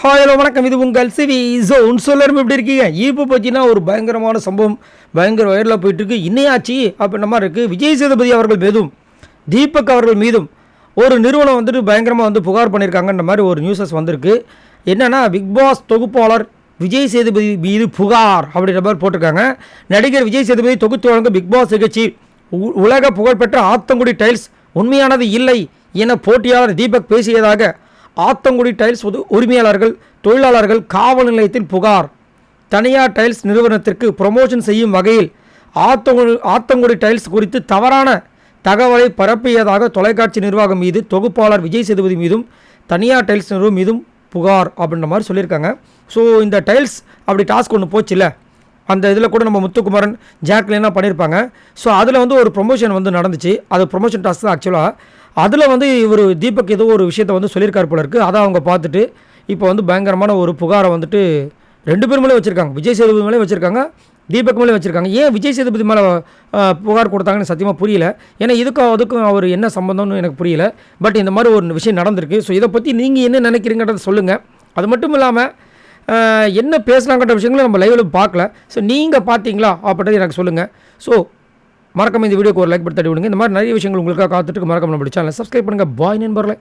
Hi hello வணக்கம். இது உங்கள் சிவி ஜோன். எல்லாரும் எப்படி இருக்கீங்க? இப்போ பார்த்தீங்கன்னா ஒரு பயங்கரமான சம்பவம் பயங்கர வயரில் போயிட்டுருக்கு. இன்னையாச்சு அப்படின்ற மாதிரி இருக்குது. விஜய் சேதுபதி அவர்கள் மீதும் தீபக் அவர்கள் மீதும் ஒரு நிறுவனம் வந்துட்டு பயங்கரமாக புகார் பண்ணியிருக்காங்கன்ற மாதிரி ஒரு நியூஸஸ் வந்திருக்கு. என்னென்னா, பிக் பாஸ் தொகுப்பாளர் விஜய் சேதுபதி மீது புகார் அப்படின்ற மாதிரி போட்டிருக்காங்க. நடிகர் விஜய் சேதுபதி தொகுத்து வழங்க பிக் பாஸ் நிகழ்ச்சி உலக புகழ்பெற்ற ஆத்தங்குடி டைல்ஸ் உண்மையானது இல்லை என போட்டியாளர் தீபக் பேசியதாக ஆத்தங்குடி டைல்ஸ் உரிமையாளர்கள் தொழிலாளர்கள் காவல் நிலையத்தில் புகார். தனியார் டைல்ஸ் நிறுவனத்திற்கு ப்ரமோஷன் செய்யும் வகையில் ஆத்தங்குடி டைல்ஸ் குறித்து தவறான தகவலை பரப்பியதாக தொலைக்காட்சி நிர்வாகம் மீது தொகுப்பாளர் விஜய் சேதுபதி மீதும் தனியார் டைல்ஸ் நிறுவனம் மீதும் புகார் அப்படின்ற மாதிரி சொல்லியிருக்காங்க. ஸோ இந்த டைல்ஸ் அப்படி டாஸ்க் ஒன்று போச்சுல்ல, அந்த இதில் கூட நம்ம முத்துக்குமரன் ஜாக்லின்லாம் பண்ணியிருப்பாங்க. ஸோ அதில் ஒரு ப்ரொமோஷன் நடந்துச்சு. அது ப்ரொமோஷன் டாஸ்க் தான் ஆக்சுவலாக. அதில் இவர் தீபக் ஏதோ ஒரு விஷயத்தை சொல்லியிருக்கார் போல இருக்குது. அதை அவங்க பார்த்துட்டு இப்போ பயங்கரமான ஒரு புகாரை ரெண்டு பேர் மேலே வச்சுருக்காங்க. விஜய் சேதுபதி மேலே வச்சுருக்காங்க, தீபக் மேலே வச்சுருக்காங்க. ஏன் விஜய் சேதுபதி மேலே புகார் கொடுத்தாங்கன்னு சத்தியமாக புரியல. ஏன்னா அதுக்கும் அவர் என்ன சம்மந்தம்னு எனக்கு புரியல. பட் இந்த மாதிரி ஒரு விஷயம் நடந்திருக்கு. ஸோ இதை பற்றி நீங்கள் என்ன நினைக்கிறீங்கன்றதை சொல்லுங்கள். அது மட்டும் இல்லாமல் என்ன பேசலாங்கிற விஷயங்களும் நம்ம லைவில் பார்க்கல. ஸோ நீங்கள் பார்த்தீங்களா அப்படின்றது எனக்கு சொல்லுங்கள். ஸோ மறக்காம இந்த வீடியோக்கு ஒரு லைக் பண்ணி தட்டி விடுங்க. இந்த மாதிரி நிறைய விஷயங்கள் உங்களுக்காக காத்துட்டு மறக்காம நம்ம சேனலை சப்ஸ்கிரைப் பண்ணுங்கள். பாய் நண்பர்களே.